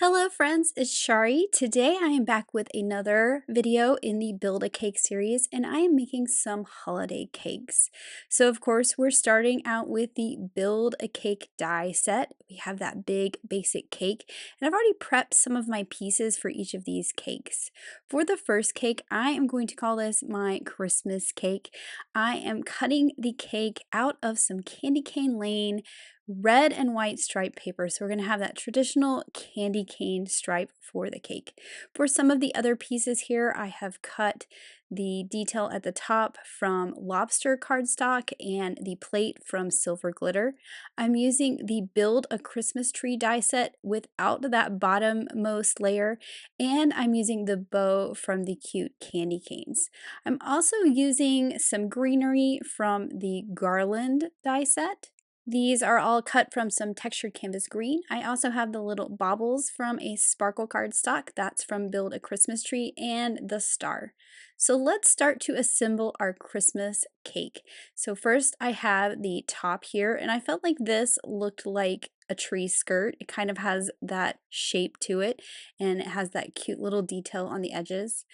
Hello friends, it's Chari. Today I am back with another video in the Build a Cake series and I am making some holiday cakes. So of course we're starting out with the Build a Cake die set. We have that big basic cake and I've already prepped some of my pieces for each of these cakes. For the first cake, I am going to call this my Christmas cake. I am cutting the cake out of some candy cane lane red and white striped paper. So we're going to have that traditional candy cane stripe for the cake. For some of the other pieces here, I have cut the detail at the top from lobster cardstock and the plate from silver glitter. I'm using the Build a Christmas Tree die set without that bottommost layer, and I'm using the bow from the cute candy canes. I'm also using some greenery from the garland die set. These are all cut from some textured canvas green. I also have the little baubles from a sparkle cardstock. That's from Build a Christmas Tree and the star. So let's start to assemble our Christmas cake. So first I have the top here, and I felt like this looked like a tree skirt. It kind of has that shape to it, and it has that cute little detail on the edges.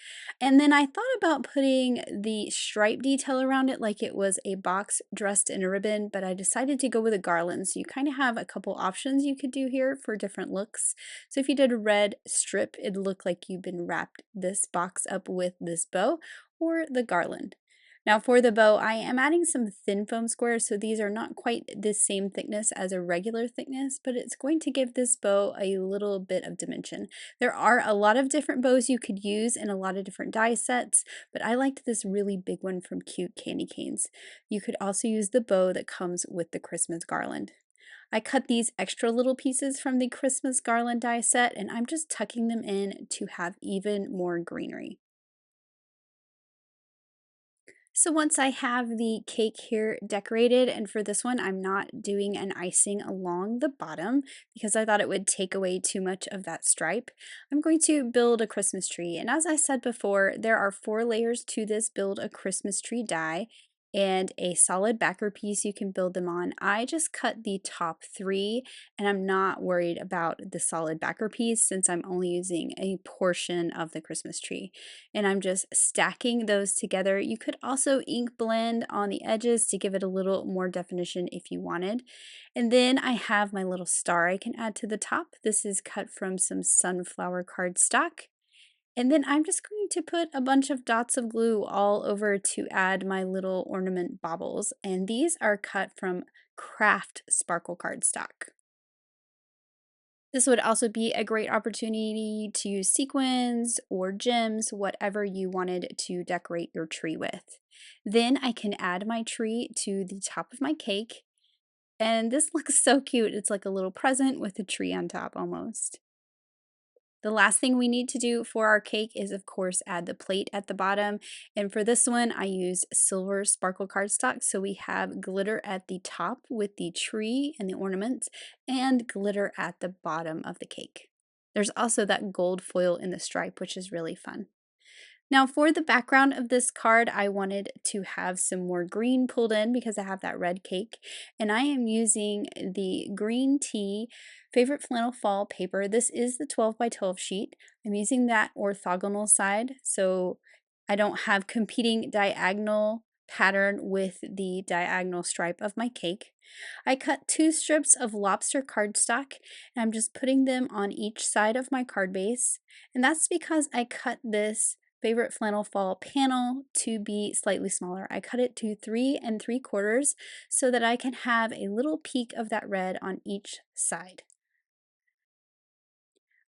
And then I thought about putting the stripe detail around it like it was a box dressed in a ribbon, but I decided to go with a garland. So you kind of have a couple options you could do here for different looks. So if you did a red strip, it'd look like you've been wrapped this box up with this bow or the garland. Now for the bow, I am adding some thin foam squares, so these are not quite the same thickness as a regular thickness, but it's going to give this bow a little bit of dimension. There are a lot of different bows you could use in a lot of different die sets, but I liked this really big one from Cute Candy Canes. You could also use the bow that comes with the Christmas garland. I cut these extra little pieces from the Christmas garland die set, and I'm just tucking them in to have even more greenery. So once I have the cake here decorated, and for this one I'm not doing an icing along the bottom because I thought it would take away too much of that stripe, I'm going to build a Christmas tree. And as I said before, there are 4 layers to this Build a Christmas Tree die and a solid backer piece you can build them on. I just cut the top 3 and I'm not worried about the solid backer piece since I'm only using a portion of the Christmas tree. And I'm just stacking those together. You could also ink blend on the edges to give it a little more definition if you wanted. And then I have my little star I can add to the top. This is cut from some sunflower cardstock. And then I'm just going to put a bunch of dots of glue all over to add my little ornament baubles. And these are cut from craft sparkle cardstock. This would also be a great opportunity to use sequins or gems, whatever you wanted to decorate your tree with. Then I can add my tree to the top of my cake. And this looks so cute. It's like a little present with a tree on top almost. The last thing we need to do for our cake is, of course, add the plate at the bottom. And for this one, I use silver sparkle cardstock. So we have glitter at the top with the tree and the ornaments, and glitter at the bottom of the cake. There's also that gold foil in the stripe, which is really fun. Now for the background of this card, I wanted to have some more green pulled in because I have that red cake. And I am using the Green Tea Favorite Flannel Fall paper. This is the 12 by 12 sheet. I'm using that orthogonal side, so I don't have competing diagonal pattern with the diagonal stripe of my cake. I cut 2 strips of lobster cardstock and I'm just putting them on each side of my card base. And that's because I cut this Favorite Flannel Fall panel to be slightly smaller. I cut it to 3 3/4 so that I can have a little peak of that red on each side.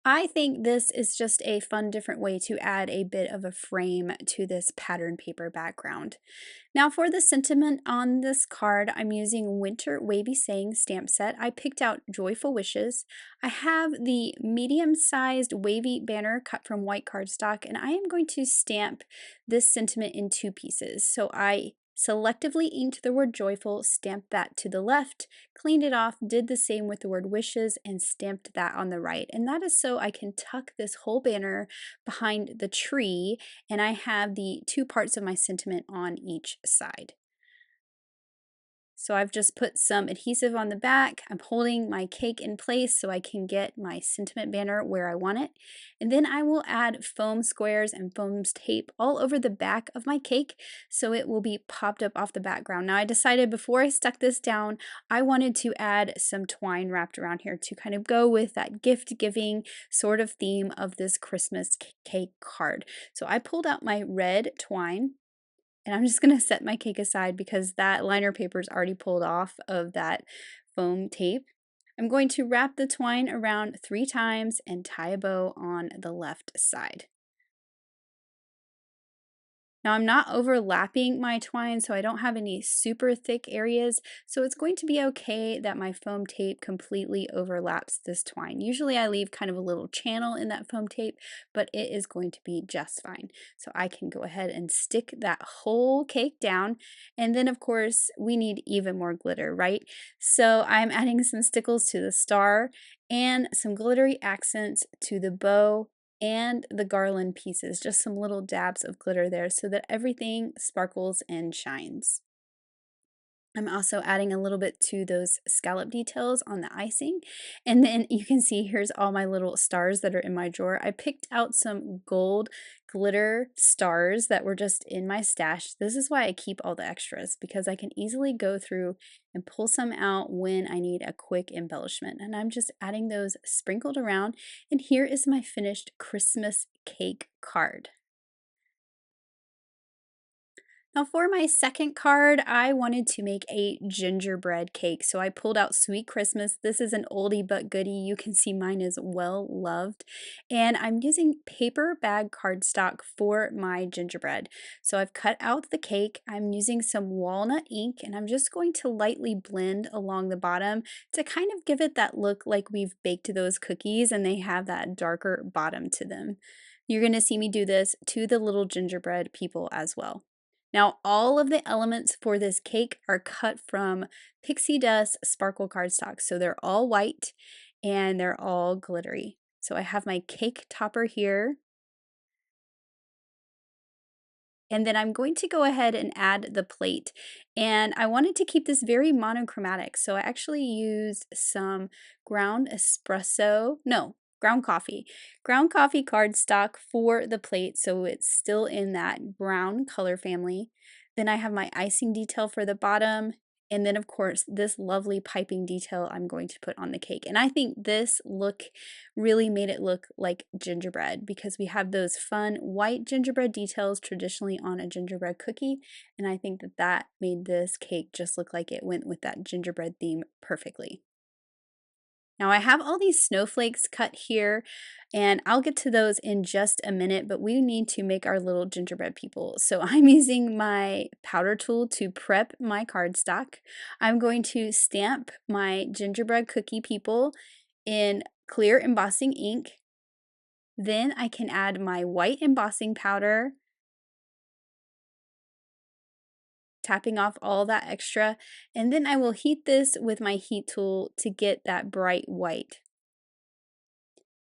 I think this is just a fun different way to add a bit of a frame to this pattern paper background. Now for the sentiment on this card, I'm using Winter Wavy Saying stamp set. I picked out Joyful Wishes. I have the medium-sized wavy banner cut from white cardstock, and I am going to stamp this sentiment in 2 pieces. So I selectively inked the word joyful, stamped that to the left, cleaned it off, did the same with the word wishes, and stamped that on the right. And that is so I can tuck this whole banner behind the tree, and I have the 2 parts of my sentiment on each side. So I've just put some adhesive on the back. I'm holding my cake in place so I can get my sentiment banner where I want it. And then I will add foam squares and foam tape all over the back of my cake so it will be popped up off the background. Now I decided before I stuck this down, I wanted to add some twine wrapped around here to kind of go with that gift giving sort of theme of this Christmas cake card. So I pulled out my red twine and I'm just gonna set my cake aside because that liner paper is already pulled off of that foam tape. I'm going to wrap the twine around 3 times and tie a bow on the left side. Now I'm not overlapping my twine, so I don't have any super thick areas, so it's going to be okay that my foam tape completely overlaps this twine. Usually I leave kind of a little channel in that foam tape, but it is going to be just fine. So I can go ahead and stick that whole cake down, and then of course we need even more glitter, right? So I'm adding some stickles to the star and some glittery accents to the bow and the garland pieces, just some little dabs of glitter there so that everything sparkles and shines. I'm also adding a little bit to those scallop details on the icing. And then you can see here's all my little stars that are in my drawer. I picked out some gold glitter stars that were just in my stash. This is why I keep all the extras because I can easily go through and pull some out when I need a quick embellishment. And I'm just adding those sprinkled around. And here is my finished Christmas cake card. Now for my second card, I wanted to make a gingerbread cake. So I pulled out Sweet Christmas. This is an oldie but goodie. You can see mine is well loved. And I'm using paper bag cardstock for my gingerbread. So I've cut out the cake. I'm using some walnut ink and I'm just going to lightly blend along the bottom to kind of give it that look like we've baked those cookies and they have that darker bottom to them. You're going to see me do this to the little gingerbread people as well. Now, all of the elements for this cake are cut from Pixie Dust Sparkle cardstock. So they're all white and they're all glittery. So I have my cake topper here. And then I'm going to go ahead and add the plate. And I wanted to keep this very monochromatic. So I actually used some ground espresso, no, ground coffee. Ground coffee cardstock for the plate. So it's still in that brown color family. Then I have my icing detail for the bottom. And then of course, this lovely piping detail I'm going to put on the cake. And I think this look really made it look like gingerbread because we have those fun white gingerbread details traditionally on a gingerbread cookie. And I think that that made this cake just look like it went with that gingerbread theme perfectly. Now I have all these snowflakes cut here and I'll get to those in just a minute, but we need to make our little gingerbread people. So I'm using my powder tool to prep my cardstock. I'm going to stamp my gingerbread cookie people in clear embossing ink. Then I can add my white embossing powder, tapping off all that extra, and then I will heat this with my heat tool to get that bright white.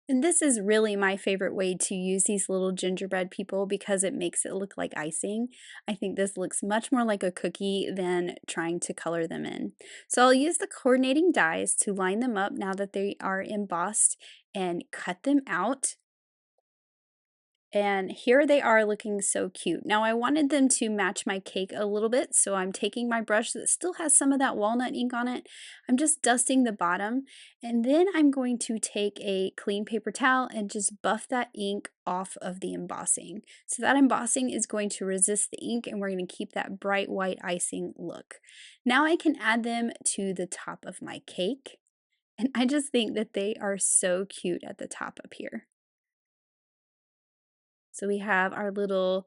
And this is really my favorite way to use these little gingerbread people because it makes it look like icing. I think this looks much more like a cookie than trying to color them in. So I'll use the coordinating dies to line them up now that they are embossed and cut them out. And here they are looking so cute. Now I wanted them to match my cake a little bit, so I'm taking my brush that still has some of that walnut ink on it. I'm just dusting the bottom, and then I'm going to take a clean paper towel and just buff that ink off of the embossing. So that embossing is going to resist the ink, and we're going to keep that bright white icing look. Now I can add them to the top of my cake, and I just think that they are so cute at the top up here. So we have our little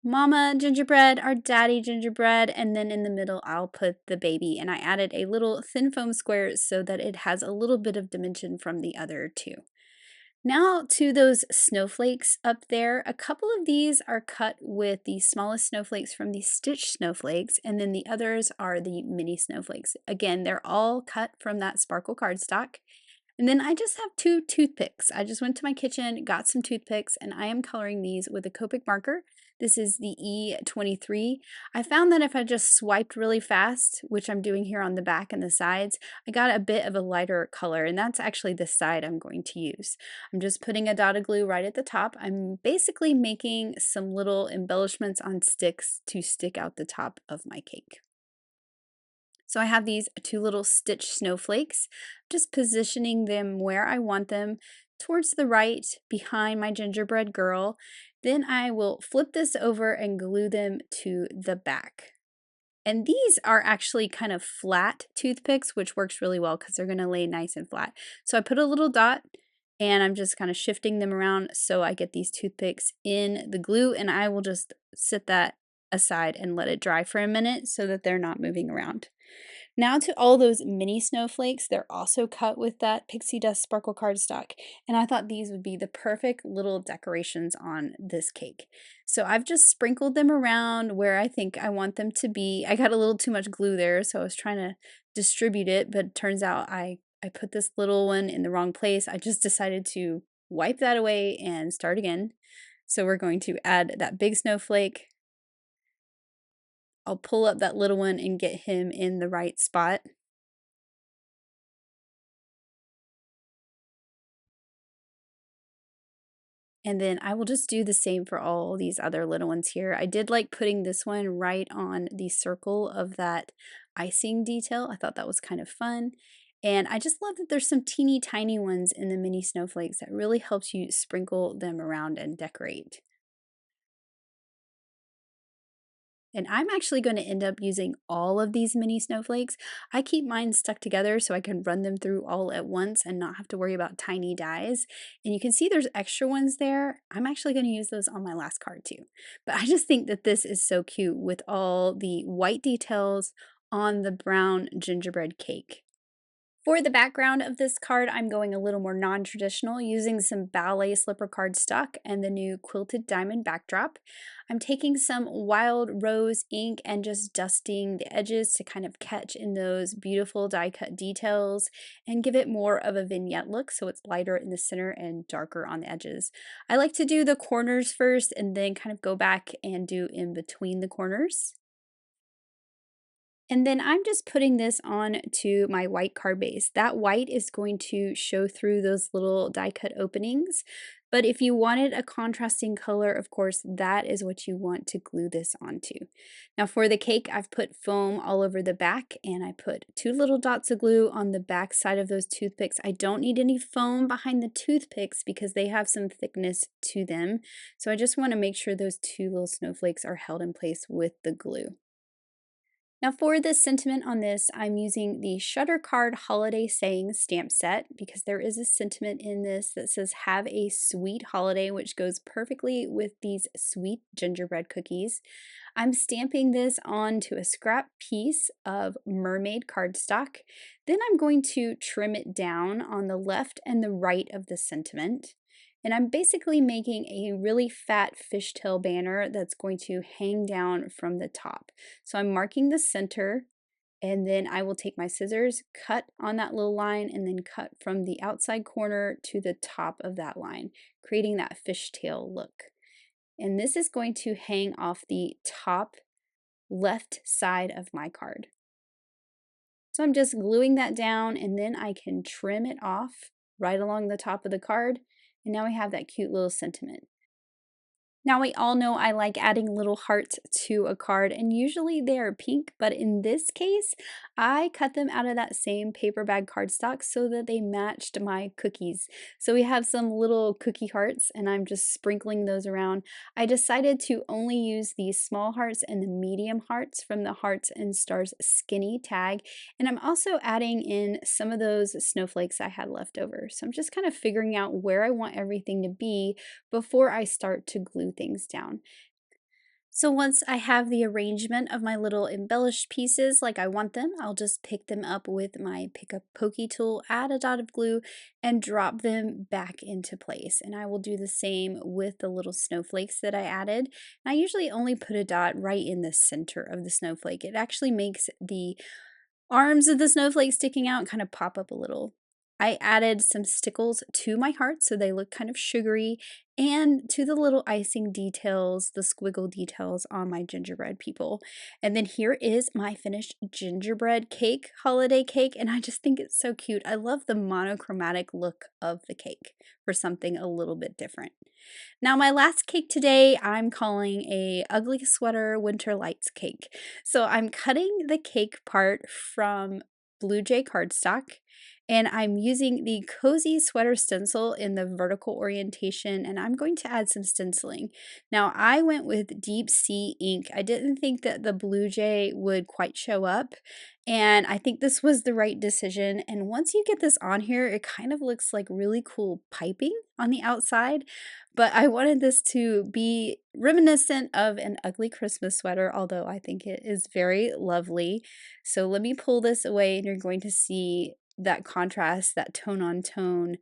mama gingerbread, our daddy gingerbread, and then in the middle I'll put the baby. And I added a little thin foam square so that it has a little bit of dimension from the other two. Now to those snowflakes up there. A couple of these are cut with the smallest snowflakes from the stitch snowflakes, and then the others are the mini snowflakes. Again, they're all cut from that sparkle cardstock. And then I just have 2 toothpicks. I just went to my kitchen, got some toothpicks, and I am coloring these with a Copic marker. This is the E23. I found that if I just swiped really fast, which I'm doing here on the back and the sides, I got a bit of a lighter color, and that's actually the side I'm going to use. I'm just putting a dot of glue right at the top. I'm basically making some little embellishments on sticks to stick out the top of my cake. So I have these two little stitch snowflakes, just positioning them where I want them, towards the right behind my gingerbread girl. Then I will flip this over and glue them to the back. And these are actually kind of flat toothpicks, which works really well because they're going to lay nice and flat. So I put a little dot and I'm just kind of shifting them around so I get these toothpicks in the glue, and I will just sit that aside and let it dry for a minute so that they're not moving around. Now to all those mini snowflakes, they're also cut with that pixie dust sparkle cardstock, and I thought these would be the perfect little decorations on this cake. So I've just sprinkled them around where I think I want them to be. I got a little too much glue there, so I was trying to distribute it, but it turns out I put this little one in the wrong place. I just decided to wipe that away and start again. So we're going to add that big snowflake. I'll pull up that little one and get him in the right spot. And then I will just do the same for all these other little ones here. I did like putting this one right on the circle of that icing detail. I thought that was kind of fun. And I just love that there's some teeny tiny ones in the mini snowflakes that really helps you sprinkle them around and decorate. And I'm actually going to end up using all of these mini snowflakes. I keep mine stuck together so I can run them through all at once and not have to worry about tiny dies. And you can see there's extra ones there. I'm actually going to use those on my last card too. But I just think that this is so cute with all the white details on the brown gingerbread cake. For the background of this card, I'm going a little more non-traditional, using some ballet slipper cardstock and the new quilted diamond backdrop. I'm taking some wild rose ink and just dusting the edges to kind of catch in those beautiful die-cut details and give it more of a vignette look so it's lighter in the center and darker on the edges. I like to do the corners first and then kind of go back and do in between the corners. And then I'm just putting this on to my white card base. That white is going to show through those little die cut openings. But if you wanted a contrasting color, of course, that is what you want to glue this onto. Now for the cake, I've put foam all over the back, and I put two little dots of glue on the back side of those toothpicks. I don't need any foam behind the toothpicks because they have some thickness to them. So I just want to make sure those two little snowflakes are held in place with the glue. Now for the sentiment on this, I'm using the Shutter Card Holiday Saying stamp set because there is a sentiment in this that says have a sweet holiday, which goes perfectly with these sweet gingerbread cookies. I'm stamping this onto a scrap piece of mermaid cardstock. Then I'm going to trim it down on the left and the right of the sentiment. And I'm basically making a really fat fishtail banner that's going to hang down from the top. So I'm marking the center, and then I will take my scissors, cut on that little line, and then cut from the outside corner to the top of that line, creating that fishtail look. And this is going to hang off the top left side of my card. So I'm just gluing that down, and then I can trim it off right along the top of the card. And now we have that cute little sentiment. Now we all know I like adding little hearts to a card, and usually they are pink, but in this case, I cut them out of that same paper bag cardstock so that they matched my cookies. So we have some little cookie hearts, and I'm just sprinkling those around. I decided to only use the small hearts and the medium hearts from the Hearts and Stars Skinny tag, and I'm also adding in some of those snowflakes I had left over. So I'm just kind of figuring out where I want everything to be before I start to glue things down. So once I have the arrangement of my little embellished pieces like I want them, I'll just pick them up with my pick up pokey tool, add a dot of glue, and drop them back into place. And I will do the same with the little snowflakes that I added. And I usually only put a dot right in the center of the snowflake. It actually makes the arms of the snowflake sticking out kind of pop up a little. I added some stickles to my heart so they look kind of sugary, and to the little icing details, the squiggle details on my gingerbread people. And then here is my finished gingerbread cake, holiday cake, and I just think it's so cute. I love the monochromatic look of the cake for something a little bit different. Now my last cake today, I'm calling a ugly sweater winter lights cake. So I'm cutting the cake part from Blue Jay cardstock, and I'm using the Cozy Sweater Stencil in the vertical orientation, and I'm going to add some stenciling. Now, I went with Deep Sea ink. I didn't think that the Blue Jay would quite show up, and I think this was the right decision. And once you get this on here, it kind of looks like really cool piping on the outside, but I wanted this to be reminiscent of an ugly Christmas sweater, although I think it is very lovely. So let me pull this away, and you're going to see that contrast, that tone on tone,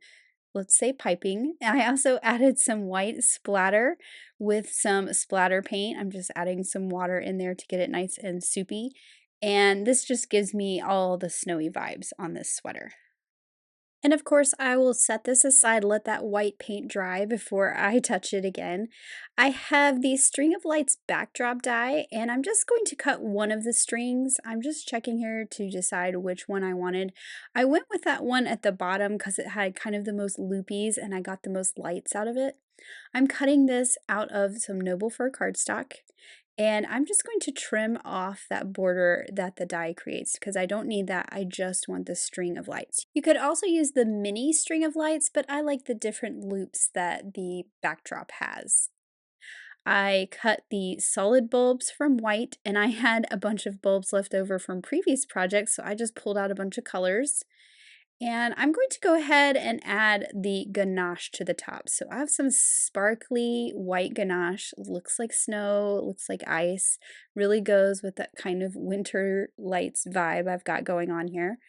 let's say piping. I also added some white splatter with some splatter paint. I'm just adding some water in there to get it nice and soupy. And this just gives me all the snowy vibes on this sweater. And of course, I will set this aside, let that white paint dry before I touch it again. I have the String of Lights backdrop die, and I'm just going to cut one of the strings. I'm just checking here to decide which one I wanted. I went with that one at the bottom because it had kind of the most loopies and I got the most lights out of it. I'm cutting this out of some Noble Fur cardstock, and I'm just going to trim off that border that the die creates because I don't need that. I just want the string of lights. You could also use the mini string of lights, but I like the different loops that the backdrop has. I cut the solid bulbs from white, and I had a bunch of bulbs left over from previous projects, so I just pulled out a bunch of colors. And I'm going to go ahead and add the ganache to the top. So I have some sparkly white ganache, looks like snow, looks like ice, really goes with that kind of winter lights vibe I've got going on here.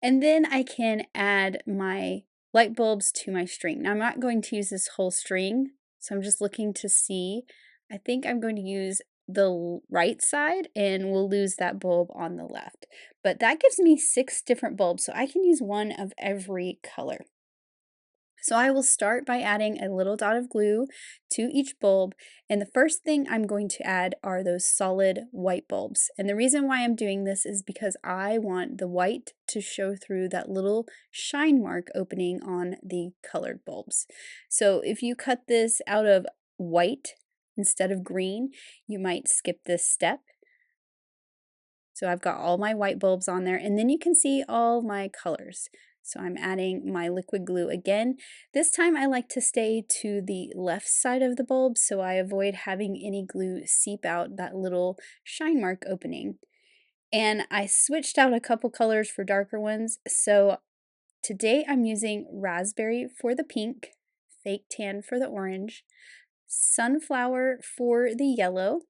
And then I can add my light bulbs to my string. Now I'm not going to use this whole string, so I'm just looking to see. I think I'm going to use the right side and we'll lose that bulb on the left. But that gives me 6 different bulbs, so I can use one of every color. So I will start by adding a little dot of glue to each bulb, and the first thing I'm going to add are those solid white bulbs. And the reason why I'm doing this is because I want the white to show through that little shine mark opening on the colored bulbs. So if you cut this out of white instead of green, you might skip this step. So I've got all my white bulbs on there, and then you can see all my colors. So I'm adding my liquid glue again. This time I like to stay to the left side of the bulb so I avoid having any glue seep out that little shine mark opening. And I switched out a couple colors for darker ones. So today I'm using raspberry for the pink, fake tan for the orange, sunflower for the yellow.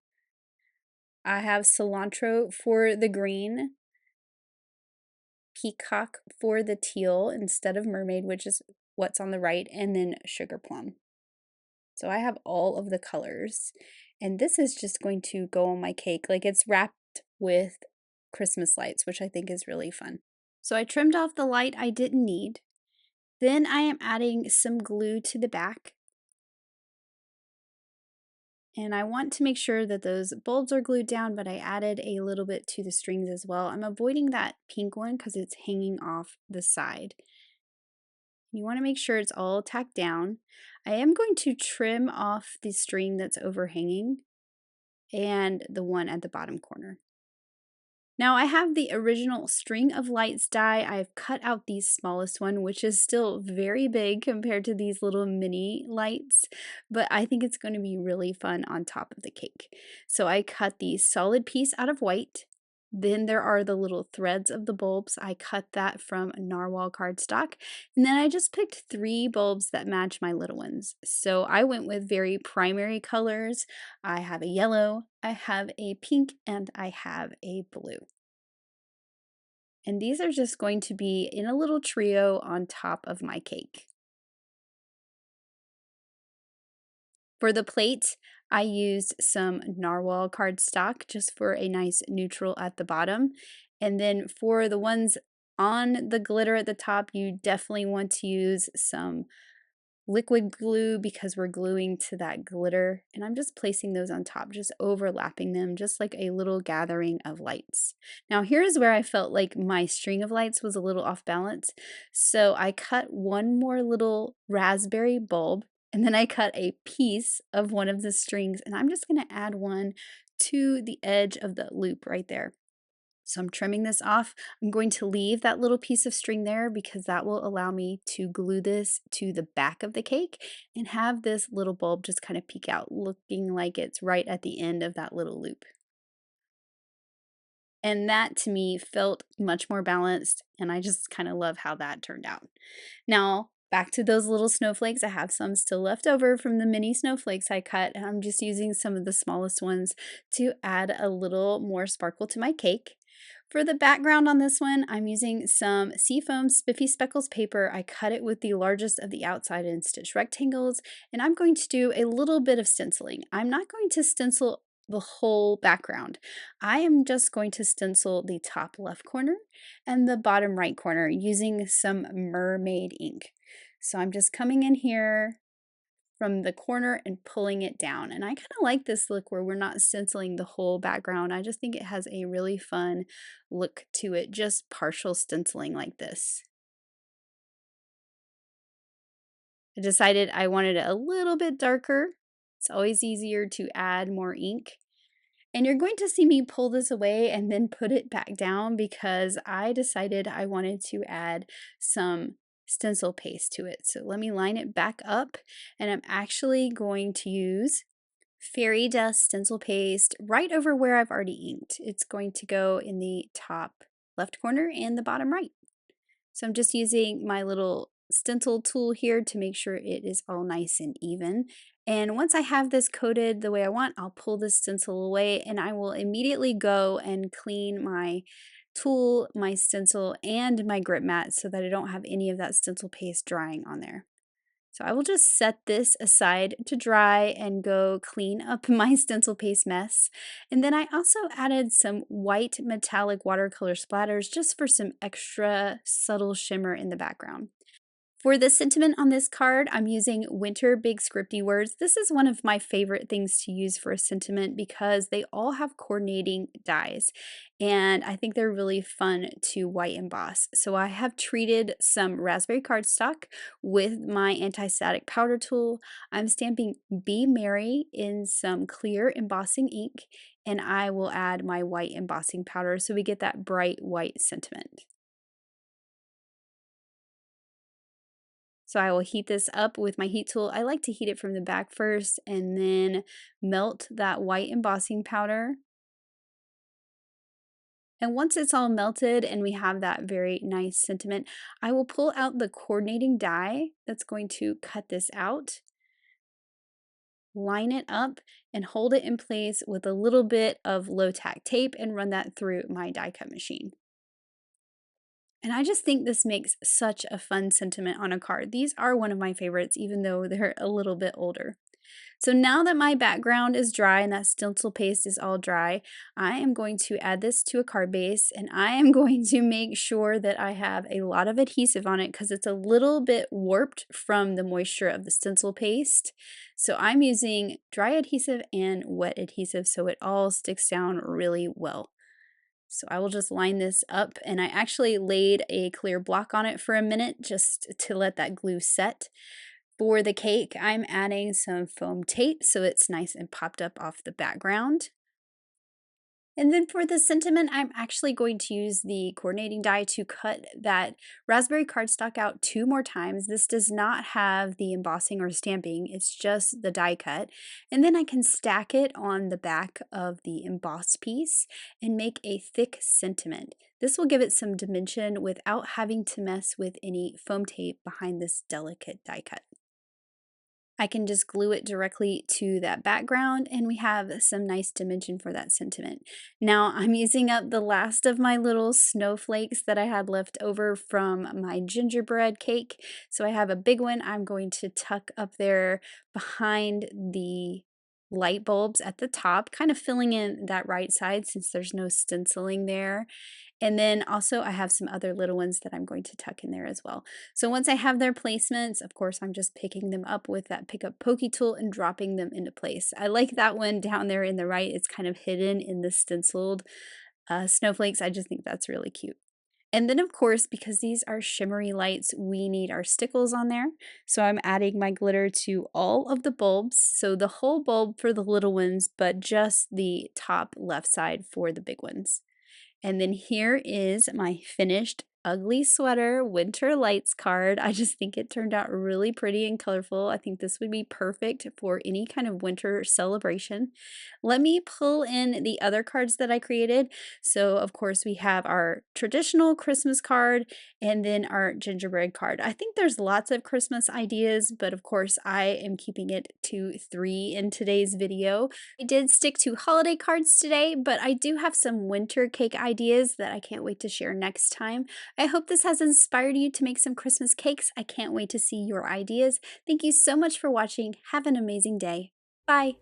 I have cilantro for the green, peacock for the teal instead of mermaid, which is what's on the right, and then sugar plum. So I have all of the colors, and this is just going to go on my cake. Like, it's wrapped with Christmas lights, which I think is really fun. So I trimmed off the light I didn't need. Then I am adding some glue to the back. And I want to make sure that those bulbs are glued down, but I added a little bit to the strings as well. I'm avoiding that pink one because it's hanging off the side. You want to make sure it's all tacked down. I am going to trim off the string that's overhanging and the one at the bottom corner. Now I have the original String of Lights die. I've cut out the smallest one, which is still very big compared to these little mini lights, but I think it's going to be really fun on top of the cake. So I cut the solid piece out of white. Then there are the little threads of the bulbs. I cut that from narwhal cardstock. And then I just picked 3 bulbs that match my little ones. So I went with very primary colors. I have a yellow, I have a pink, and I have a blue. And these are just going to be in a little trio on top of my cake. For the plate, I used some narwhal cardstock just for a nice neutral at the bottom. And then for the ones On the glitter at the top, you definitely want to use some liquid glue because we're gluing to that glitter, and I'm just placing those on top, just overlapping them, just like a little gathering of lights. Now here's where I felt like my string of lights was a little off balance, so I cut one more little raspberry bulb, and then I cut a piece of one of the strings, and I'm just going to add one to the edge of the loop right there. So I'm trimming this off. I'm going to leave that little piece of string there because that will allow me to glue this to the back of the cake and have this little bulb just kind of peek out, looking like it's right at the end of that little loop. And that to me felt much more balanced, and I just kind of love how that turned out. Now, back to those little snowflakes. I have some still left over from the mini snowflakes I cut, and I'm just using some of the smallest ones to add a little more sparkle to my cake. For the background on this one, I'm using some Seafoam Spiffy Speckles paper. I cut it with the largest of the outside and stitch rectangles, and I'm going to do a little bit of stenciling. I'm not going to stencil the whole background. I am just going to stencil the top left corner and the bottom right corner using some mermaid ink. So I'm just coming in here from the corner and pulling it down. And I kind of like this look where we're not stenciling the whole background. I just think it has a really fun look to it, just partial stenciling like this. I decided I wanted it a little bit darker. It's always easier to add more ink. And you're going to see me pull this away and then put it back down because I decided I wanted to add some stencil paste to it. So let me line it back up, and I'm actually going to use fairy dust stencil paste right over where I've already inked. It's going to go in the top left corner and the bottom right. So I'm just using my little stencil tool here to make sure it is all nice and even. And once I have this coated the way I want, I'll pull this stencil away and I will immediately go and clean my tool, my stencil, and my grip mat so that I don't have any of that stencil paste drying on there. So I will just set this aside to dry and go clean up my stencil paste mess. And then I also added some white metallic watercolor splatters just for some extra subtle shimmer in the background. For the sentiment on this card, I'm using Winter Big Scripty words. This is one of my favorite things to use for a sentiment because they all have coordinating dies, and I think they're really fun to white emboss. So I have treated some raspberry cardstock with my anti-static powder tool. I'm stamping Be Merry in some clear embossing ink, and I will add my white embossing powder so we get that bright white sentiment. So I will heat this up with my heat tool. I like to heat it from the back first and then melt that white embossing powder. And once it's all melted and we have that very nice sentiment, I will pull out the coordinating die that's going to cut this out, line it up, and hold it in place with a little bit of low tack tape and run that through my die cut machine. And I just think this makes such a fun sentiment on a card. These are one of my favorites, even though they're a little bit older. So now that my background is dry and that stencil paste is all dry, I am going to add this to a card base, and I am going to make sure that I have a lot of adhesive on it because it's a little bit warped from the moisture of the stencil paste. So I'm using dry adhesive and wet adhesive so it all sticks down really well. So I will just line this up, and I actually laid a clear block on it for a minute just to let that glue set. For the cake, I'm adding some foam tape so it's nice and popped up off the background. And then for the sentiment, I'm actually going to use the coordinating die to cut that raspberry cardstock out 2 more times. This does not have the embossing or stamping, it's just the die cut. And then I can stack it on the back of the embossed piece and make a thick sentiment. This will give it some dimension without having to mess with any foam tape behind this delicate die cut. I can just glue it directly to that background and we have some nice dimension for that sentiment. Now I'm using up the last of my little snowflakes that I had left over from my gingerbread cake. So I have a big one I'm going to tuck up there behind the light bulbs at the top, kind of filling in that right side since there's no stenciling there. And then also I have some other little ones that I'm going to tuck in there as well. So once I have their placements, of course, I'm just picking them up with that pick up pokey tool and dropping them into place. I like that one down there in the right. It's kind of hidden in the stenciled snowflakes. I just think that's really cute. And then of course, because these are shimmery lights, we need our stickles on there. So I'm adding my glitter to all of the bulbs. So the whole bulb for the little ones, but just the top left side for the big ones. And then here is my finished ugly sweater winter lights card. I just think it turned out really pretty and colorful. I think this would be perfect for any kind of winter celebration. Let me pull in the other cards that I created. So of course we have our traditional Christmas card and then our gingerbread card. I think there's lots of Christmas ideas, but of course I am keeping it to 3 in today's video. I did stick to holiday cards today, but I do have some winter cake ideas that I can't wait to share next time. I hope this has inspired you to make some Christmas cakes. I can't wait to see your ideas. Thank you so much for watching. Have an amazing day. Bye!